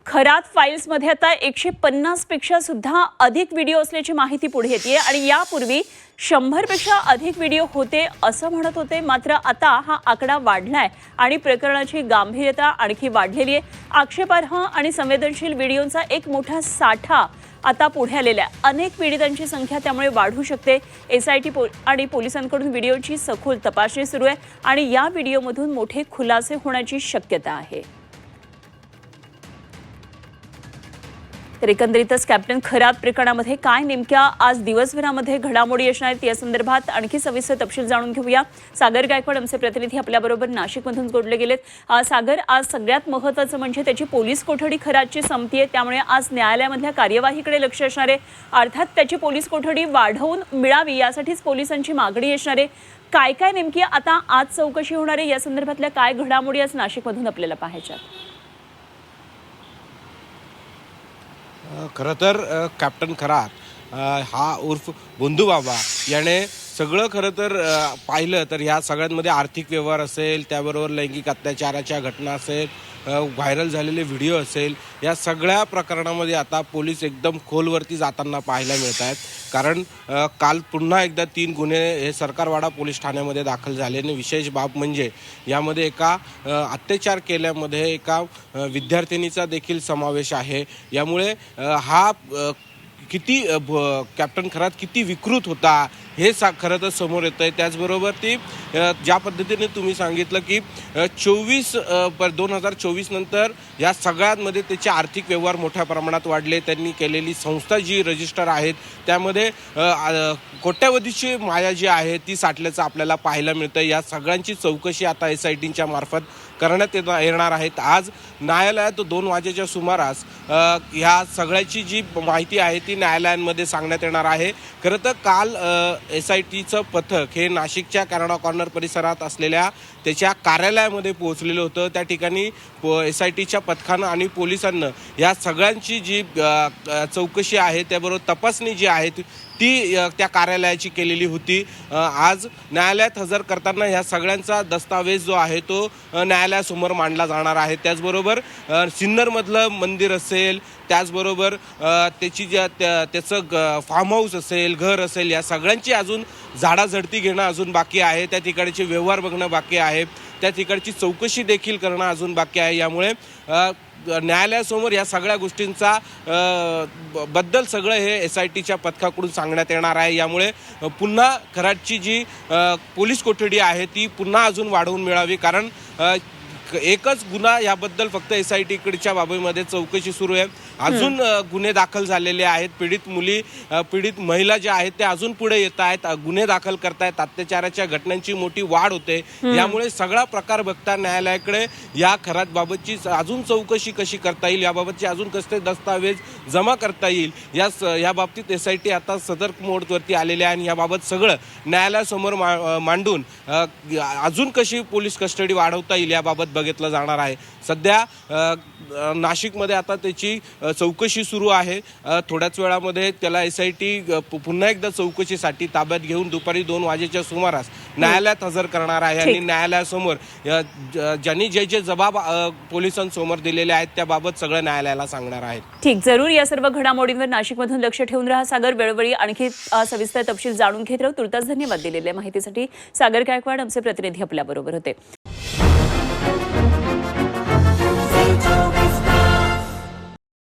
खरात फाईल्समध्ये आता 150 पेक्षा सुद्धा अधिक व्हिडिओ असल्याची माहिती पुढे येते आणि यापूर्वी 100 पेक्षा अधिक व्हिडिओ होते असं म्हणत होते। मात्र आता हा आकडा वाढलाय आणि प्रकरणाची गांभीर्यता आणखी वाढलेली आहे। आक्षेपार्ह आणि संवेदनशील व्हिडिओंचा एक मोठा साठा आता पुढे आलेला आहे। अनेक पीडितांची संख्या त्यामुळे वाढू शकते। एसआयटी आणि पोलिसांकडून व्हिडिओची सखोल तपासणी सुरू आहे आणि या व्हिडिओमधून मोठे खुलासे होण्याची शक्यता आहे। तर एकंदरीतच कॅप्टन खरात प्रकरणामध्ये काय नेमक्या आज दिवसभरामध्ये घडामोडी असणार आहेत या संदर्भात आणखी सविस्तर तपशील जाणून घेऊया। सागर गायकवाड आमचे प्रतिनिधी आपल्याबरोबर नाशिकमधून जोडले गेलेत। सागर, आज सगळ्यात महत्त्वाचं म्हणजे त्याची पोलीस कोठडी खरातची संपतीये, त्यामुळे आज न्यायालयामधल्या कार्यवाहीकडे लक्ष असणार आहे। अर्थात त्याची पोलीस कोठडी वाढवून मिळावी यासाठीच पोलिसांची मागणी असणार आहे। काय काय नेमकी आता आज चौकशी होणार आहे या संदर्भातल्या काय घडामोडी आज नाशिकमधून आपल्याला पाहायच्या? खरं तर कॅप्टन खरात हा उर्फ बंधू बाबा याने सगळं खरं तर पाहिलं तर ह्या सगळ्यांमध्ये आर्थिक व्यवहार असेल, त्याबरोबर लैंगिक अत्याचाराच्या घटना असेल, व्हायरल झालेले व्हिडिओ असेल, या सगळ्या प्रकरणामध्ये आता पोलीस एकदम खोलवरती जाताना पाहायला मिळत आहेत। कारण काल पुन्हा एकदा 3 गुन्हे हे सरकारवाडा पोलीस ठाण्यामध्ये दाखल झाले आणि विशेष बाब म्हणजे यामध्ये एका अत्याचार केल्यामध्ये एका विद्यार्थिनीचा देखील समावेश आहे। यामुळे हा किती कॅप्टन खरात किती विकृत होता हे खरं तर समोर येतं आहे। त्याचबरोबर ती ज्या पद्धतीने तुम्ही सांगितलं की 2024 नंतर या सगळ्यांमध्ये त्याचे आर्थिक व्यवहार मोठ्या प्रमाणात वाढले। त्यांनी केलेली संस्था जी रजिस्टर आहेत त्यामध्ये कोट्यावधीची माया जी आहे ती साठल्याचं आपल्याला पाहायला मिळतं। या सगळ्यांची चौकशी आता एसआयटीच्या मार्फत करण्यात येणार आहेत। आज न्यायालयात 2 वाजेच्या सुमारास ह्या सगळ्याची जी माहिती आहे ती न्यायालयांमध्ये सांगण्यात येणार आहे। खरं तर काल एसआयटीचं पथक हे नाशिकच्या कॅनडा कॉर्नर परिसरात असलेल्या त्याच्या कार्यालयामध्ये पोहोचलेलं होतं। त्या ठिकाणी एसआयटीच्या पथकानं आणि पोलिसांना या सगळ्यांची जी चौकशी आहे त्याबरोबर तपासणी जी आहे ती त्या कार्यालयाची केलेली होती। आज न्यायालयात हजर करताना ह्या सगळ्यांचा दस्तावेज जो आहे तो न्यायालयासमोर मांडला जाणार आहे। त्याचबरोबर सिन्नरमधलं मंदिर असेल, त्याचबरोबर त्याचं फार्म हाऊस असेल, घर असेल, या सगळ्यांची अजून झाडाझडती घेणं अजून बाकी आहे। त्या ठिकाणचे व्यवहार बघणं बाकी आहे, त्या ठिकाणची चौकशी देखील करणं अजून बाकी आहे। यामुळे न्यायालयासमोर या सगळ्या गोष्टींचा बद्दल सगळं हे एसआयटीच्या पथकाकडून सांगण्यात येणार आहे। यामुळे पुन्हा खरातची जी पोलीस कोठडी आहे ती पुन्हा अजून वाढवून मिळावी। कारण एकच गुन्हा याबद्दल फक्त एसआयटीकडच्या बाबीमध्ये चौकशी सुरू आहे। अजून गुन्हे दाखल झालेले आहेत। पीडित महिला ज्या आहेत त्या अजून पुढे येत आहेत, गुन्हे दाखल करतायत, अत्याचाराच्या घटनांची मोठी वाढ होते। यामुळे सगळा प्रकार बघता न्यायालयाकडे या खरात बाबतची अजून चौकशी कशी करता येईल, याबाबतचे अजून कसे दस्तावेज जमा करता येईल, या बाबतीत एसआयटी आता सतर्क मोडवरती आलेले आहे आणि याबाबत सगळं न्यायालयासमोर मांडून अजून कशी पोलीस कस्टडी वाढवता येईल याबाबत बघितलं जाणार आहे। सध्या नाशिकमध्ये आता त्याची चौकशी सुरू आहे। थोड्याच वेळामध्ये त्याला एसआयटी पुन्हा एकदा चौकशीसाठी ताब्यात घेऊन दुपारी 2 वाजेच्या सुमारास न्यायालयात हजर करणार आहे आणि न्यायालयासमोर ज्यांनी जे जबाब पोलिसांसमोर दिलेले आहेत त्याबाबत सगळं न्यायालयाला सांगणार आहेत। ठीक, जरूर या सर्व घडामोडींवर नाशिकमधून लक्ष ठेवून राहा। सागर, वेळोवेळी आणखी सविस्तर तपशील जाणून घेत राहू। तुर्तास धन्यवाद दिलेल्या माहितीसाठी। सागर गायकवाड आमचे प्रतिनिधी आपल्याबरोबर होते।